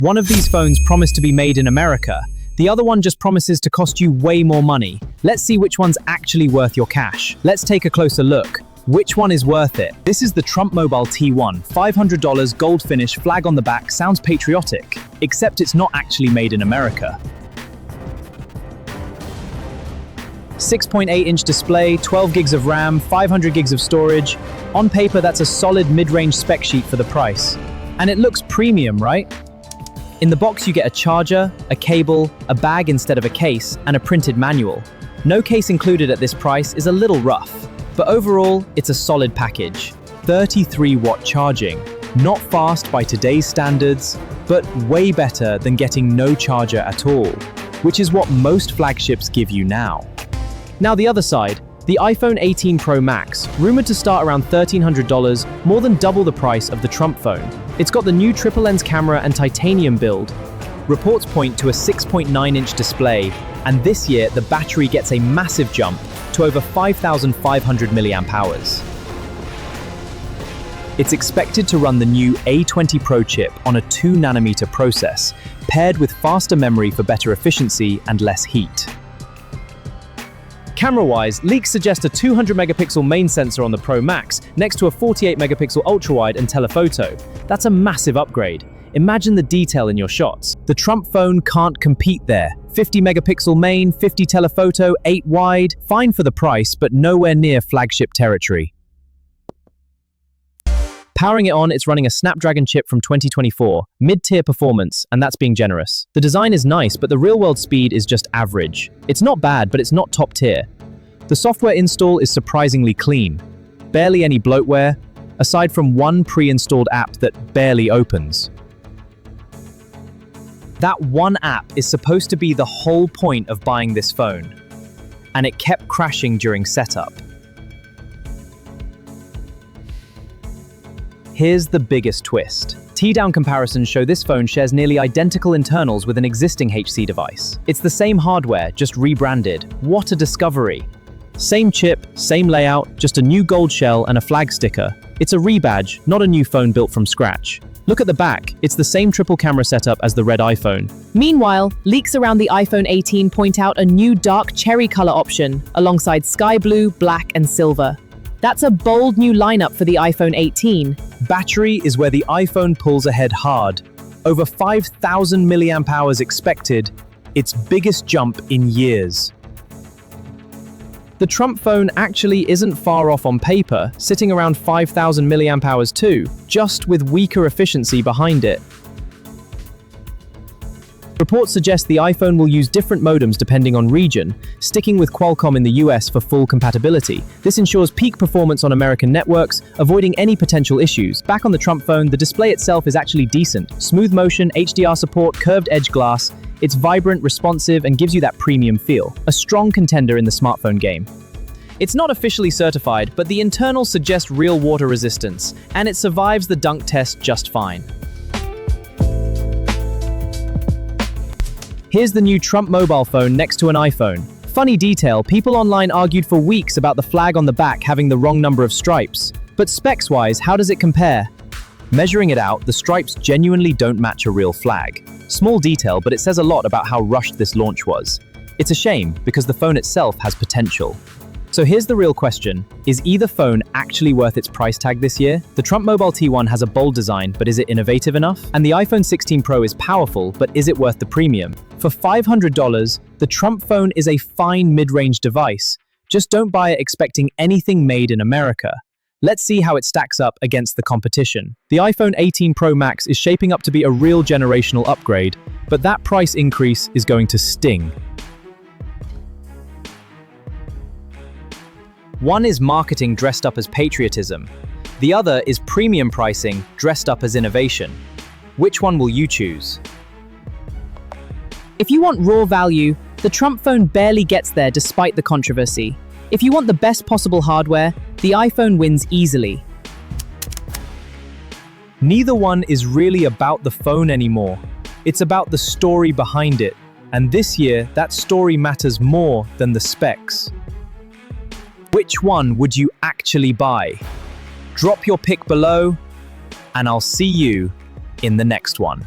One of these phones promised to be made in America. The other one just promises to cost you way more money. Let's see which one's actually worth your cash. Let's take a closer look. Which one is worth it? This is the Trump Mobile T1, $500, gold finish, flag on the back, sounds patriotic. Except it's not actually made in America. 6.8-inch display, 12 gigs of RAM, 500 gigs of storage. On paper, that's a solid mid-range spec sheet for the price. And it looks premium, right? In the box, you get a charger, a cable, a bag instead of a case, and a printed manual. No case included at this price is a little rough, but overall, it's a solid package. 33-watt charging. Not fast by today's standards, but way better than getting no charger at all, which is what most flagships give you now. Now the other side, the iPhone 18 Pro Max, rumored to start around $1,300, more than double the price of the Trump phone. It's got the new triple lens camera and titanium build. Reports point to a 6.9-inch display, and this year the battery gets a massive jump to over 5,500 mAh. It's expected to run the new A20 Pro chip on a 2nm process, paired with faster memory for better efficiency and less heat. Camera-wise, leaks suggest a 200-megapixel main sensor on the Pro Max next to a 48-megapixel ultra-wide and telephoto. That's a massive upgrade. Imagine the detail in your shots. The Trump phone can't compete there. 50-megapixel main, 50 telephoto, 8 wide. Fine for the price, but nowhere near flagship territory. Powering it on, it's running a Snapdragon chip from 2024, mid-tier performance, and that's being generous. The design is nice, but the real-world speed is just average. It's not bad, but it's not top tier. The software install is surprisingly clean. Barely any bloatware, aside from one pre-installed app that barely opens. That one app is supposed to be the whole point of buying this phone, and it kept crashing during setup. Here's the biggest twist. Teardown comparisons show this phone shares nearly identical internals with an existing HC device. It's the same hardware, just rebranded. What a discovery. Same chip, same layout, just a new gold shell and a flag sticker. It's a rebadge, not a new phone built from scratch. Look at the back, it's the same triple camera setup as the red iPhone. Meanwhile, leaks around the iPhone 18 point out a new dark cherry color option, alongside sky blue, black, and silver. That's a bold new lineup for the iPhone 18. Battery is where the iPhone pulls ahead hard. Over 5,000 mAh expected, its biggest jump in years. The Trump phone actually isn't far off on paper, sitting around 5,000 mAh too, just with weaker efficiency behind it. Reports suggest the iPhone will use different modems depending on region, sticking with Qualcomm in the US for full compatibility. This ensures peak performance on American networks, avoiding any potential issues. Back on the Trump phone, the display itself is actually decent. Smooth motion, HDR support, curved edge glass. It's vibrant, responsive, and gives you that premium feel. A strong contender in the smartphone game. It's not officially certified, but the internals suggest real water resistance, and it survives the dunk test just fine. Here's the new Trump mobile phone next to an iPhone. Funny detail, people online argued for weeks about the flag on the back having the wrong number of stripes. But specs-wise, how does it compare? Measuring it out, the stripes genuinely don't match a real flag. Small detail, but it says a lot about how rushed this launch was. It's a shame, because the phone itself has potential. So here's the real question. Is either phone actually worth its price tag this year? The Trump Mobile T1 has a bold design, but is it innovative enough? And the iPhone 16 Pro is powerful, but is it worth the premium? For $500, the Trump phone is a fine mid-range device. Just don't buy it expecting anything made in America. Let's see how it stacks up against the competition. The iPhone 18 Pro Max is shaping up to be a real generational upgrade, but that price increase is going to sting. One is marketing dressed up as patriotism. The other is premium pricing dressed up as innovation. Which one will you choose? If you want raw value, the Trump phone barely gets there despite the controversy. If you want the best possible hardware, the iPhone wins easily. Neither one is really about the phone anymore. It's about the story behind it. And this year, that story matters more than the specs. Which one would you actually buy? Drop your pick below, and I'll see you in the next one.